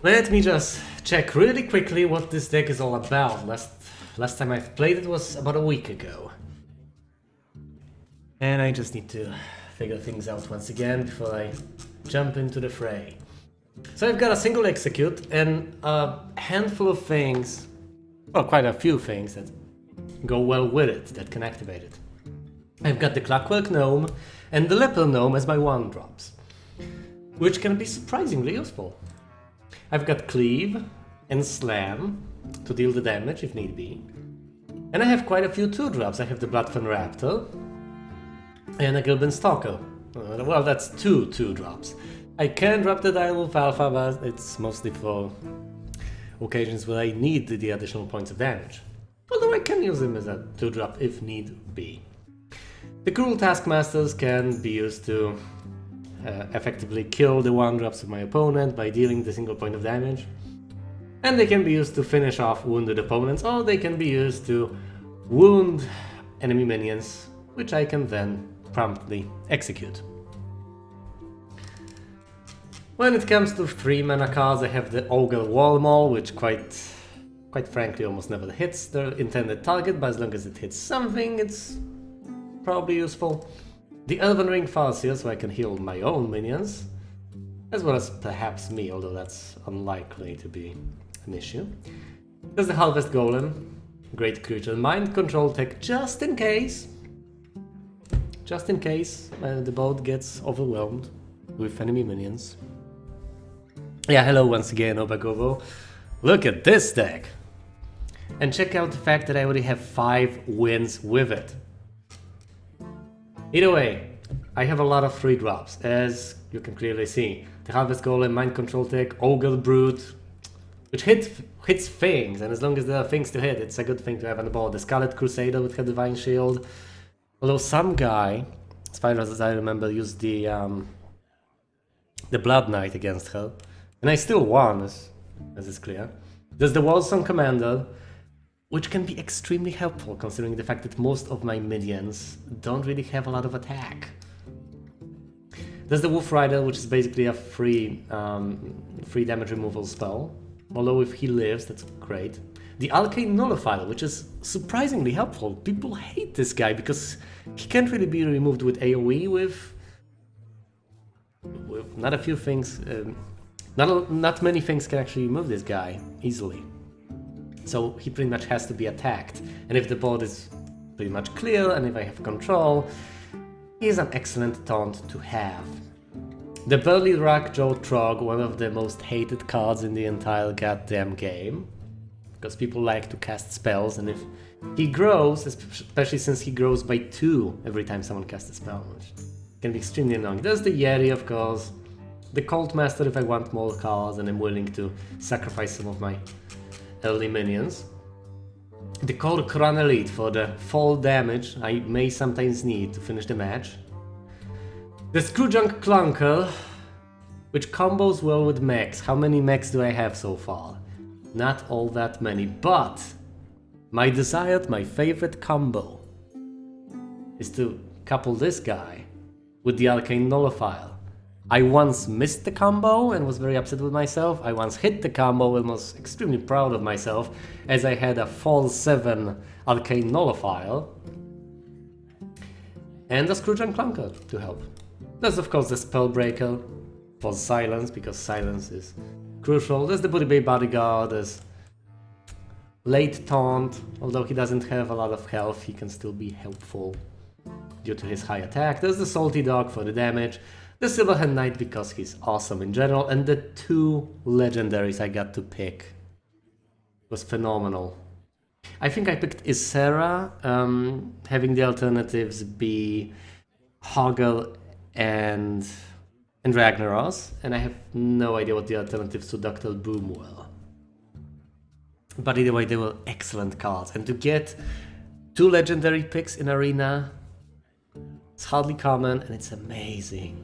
Let me just check really quickly what this deck is all about. Last time I've played it was about a week ago. And I just need to figure things out once again before I jump into the fray. So I've got a single execute and a handful of things, well, quite a few things that go well with it, that can activate it. I've got the Clockwork Gnome and the Leper Gnome as my 1-drops, which can be surprisingly useful. I've got Cleave and Slam to deal the damage if need be. And I have quite a few 2-drops. I have the Bloodfen Raptor and a Gilbin Stalker. Well, that's 2-2-drops. I can drop the Direwolf Alpha, but it's mostly for occasions where I need the additional points of damage. Although I can use him as a 2-drop if need be. The Cruel Taskmasters can be used to effectively kill the 1-drops of my opponent by dealing the single point of damage. And they can be used to finish off wounded opponents, or they can be used to wound enemy minions, which I can then promptly execute. When it comes to 3-mana cards, I have the Ogre Wall Maul, which quite frankly almost never hits the intended target, but as long as it hits something, it's probably useful. The Elven Ring Farseer, so I can heal my own minions, as well as perhaps me, although that's unlikely to be an issue. There's the Harvest Golem, great creature, mind control tech, just in case the board gets overwhelmed with enemy minions. Yeah, hello once again, Obagovo. Look at this deck! And check out the fact that I already have 5 wins with it. Either way, I have a lot of 3-drops, as you can clearly see. The Harvest Golem, Mind Control Tech, Ogre Brute, which hits things, and as long as there are things to hit, it's a good thing to have on the board. The Scarlet Crusader with her Divine Shield. Although some guy, as far as I remember, used the Blood Knight against her. And I still won, as is clear. There's the Warsong Commander, which can be extremely helpful considering the fact that most of my minions don't really have a lot of attack. There's the Wolf Rider, which is basically a free damage removal spell. Although if he lives, that's great. The Arcane Nullifier, which is surprisingly helpful. People hate this guy because he can't really be removed with AoE with not a few things. Not many things can actually remove this guy easily. So he pretty much has to be attacked. And if the board is pretty much clear and if I have control, he is an excellent taunt to have. The Burly Rackjaw Trog, one of the most hated cards in the entire goddamn game. Because people like to cast spells, and if he grows, especially since he grows by 2 every time someone casts a spell, which can be extremely annoying. There's the Yeti, of course. The Cult Master if I want more cards and I'm willing to sacrifice some of my early minions. The Kor'kron Elite for the fall damage I may sometimes need to finish the match. The Screwjunk Clunker, which combos well with mechs. How many mechs do I have so far? Not all that many, but my favorite combo is to couple this guy with the Arcane Nullifier. I once missed the combo and was very upset with myself. I once hit the combo and was extremely proud of myself as I had a Fall 7 Arcane Nullifier and a Screwjunk Clunker to help. There's of course the Spellbreaker for silence, because silence is crucial. There's the Booty Bay Bodyguard, there's Late Taunt, although he doesn't have a lot of health, he can still be helpful due to his high attack. There's the Salty Dog for the damage. The Silverhand Knight because he's awesome in general, and the 2 legendaries I got to pick was phenomenal. I think I picked Ysera, having the alternatives be Hoggle and Ragnaros, and I have no idea what the alternatives to Dr. Boom were. But either way, they were excellent cards, and to get 2 legendary picks in Arena, it's hardly common, and it's amazing.